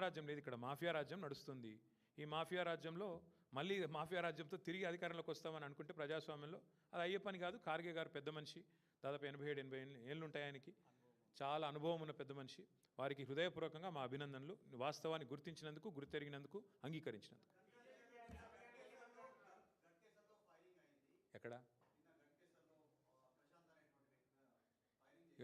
రాజ్యం లేదు, ఇక్కడ మాఫియా రాజ్యం నడుస్తుంది. ఈ మాఫియా రాజ్యంలో మళ్ళీ మాఫియా రాజ్యంతో తిరిగి అధికారంలోకి వస్తామని అనుకుంటే ప్రజాస్వామ్యంలో అది అయ్యే పని కాదు. ఖార్గే గారు పెద్ద మనిషి, దాదాపు 87-80 ఏళ్ళు ఉంటాయి ఆయనకి, చాలా అనుభవం ఉన్న పెద్ద మనిషి. వారికి హృదయపూర్వకంగా మా అభినందనలు, వాస్తవాన్ని గుర్తించినందుకు, గుర్తెరిగినందుకు, అంగీకరించినందుకు. ఎక్కడ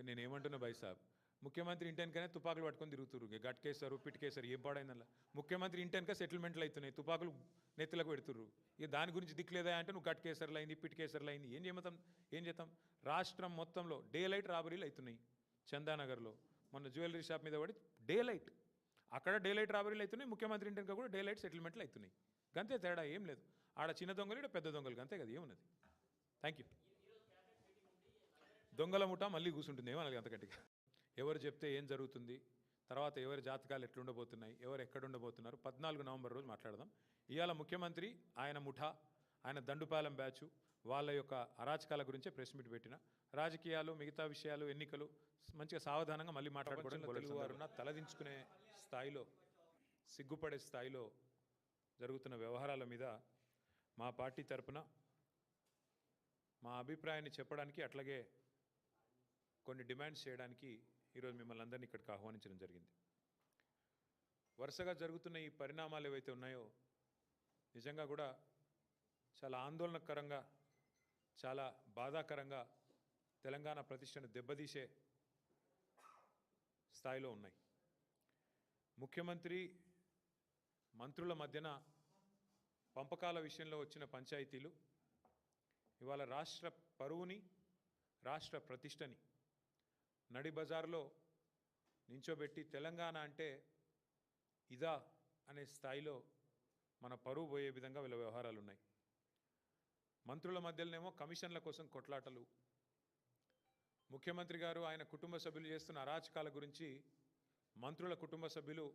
నేనేమంటున్నా భాయ్ సాబ్, ముఖ్యమంత్రి ఇంటెనకనే తుపాకులు పట్టుకొని తిరుగుతున్నారు. గట్కేశారు, పిట్కేశారు, ఏం పాడైందల్లా. ముఖ్యమంత్రి ఇంటెనక సెటిల్మెంట్లు అవుతున్నాయి, తుపాకులు నెత్తులకు పెడుతుర్రు. ఇక దాని గురించి దిక్కులేదా అంటే నువ్వు గట్కేసర్లు అయింది, పిట్కేసర్లు అయింది, ఏం చేద్దాం. రాష్ట్రం మొత్తంలో డే లైట్ రాబరీలు అవుతున్నాయి. చందానగర్లో మొన్న జ్యువెలరీ షాప్ మీద పడి డే లైట్, అక్కడ డే లైట్ రాబరీలు అవుతున్నాయి. ముఖ్యమంత్రి ఇంటెనక కూడా డే లైట్ సెటిల్మెంట్లు అవుతున్నాయి. గంతే తేడా, ఏం లేదు. ఆడ చిన్న దొంగలు, ఇక్కడ పెద్ద దొంగలు, అంతే కదా, ఏమున్నది. Thank you. దొంగల ముఠా మళ్ళీ కూర్చుంటుంది, ఏమనాలి అంత గట్టిగా. ఎవరు చెప్తే ఏం జరుగుతుంది, తర్వాత ఎవరి జాతకాలు ఎట్లుండబోతున్నాయి, ఎవరు ఎక్కడుండబోతున్నారు, 14 నవంబర్ రోజు మాట్లాడదాం. ఇవాళ ముఖ్యమంత్రి, ఆయన ముఠా, ఆయన దండుపాలెం బ్యాచు, వాళ్ళ యొక్క అరాచకాల గురించే ప్రెస్ మీట్ పెట్టిన. రాజకీయాలు, మిగతా విషయాలు, ఎన్నికలు మంచిగా సావధానంగా మళ్ళీ మాట్లాడుకోవడం. తెలుగువారున్న తలదించుకునే స్థాయిలో, సిగ్గుపడే స్థాయిలో జరుగుతున్న వ్యవహారాల మీద మా పార్టీ తరపున మా అభిప్రాయాన్ని చెప్పడానికి, అట్లాగే కొన్ని డిమాండ్స్ చేయడానికి ఈరోజు మిమ్మల్ని అందరినీ ఇక్కడికి ఆహ్వానించడం జరిగింది. వరుసగా జరుగుతున్న ఈ పరిణామాలు ఏవైతే ఉన్నాయో నిజంగా కూడా చాలా ఆందోళనకరంగా, చాలా బాధాకరంగా, తెలంగాణ ప్రతిష్టను దెబ్బతీసే స్థాయిలో ఉన్నాయి. ముఖ్యమంత్రి మంత్రుల మధ్యన పంపకాల విషయంలో వచ్చిన పంచాయతీలు ఇవాళ రాష్ట్ర పరువుని, రాష్ట్ర ప్రతిష్టని నడి బజార్లో నించోబెట్టి తెలంగాణ అంటే ఇదా అనే స్థాయిలో మన పరువు పోయే విధంగా వీళ్ళ వ్యవహారాలు ఉన్నాయి. మంత్రుల మధ్యలోనేమో కమిషన్ల కోసం కొట్లాటలు, ముఖ్యమంత్రి గారు ఆయన కుటుంబ సభ్యులు చేస్తున్న అరాచకాల గురించి మంత్రుల కుటుంబ సభ్యులు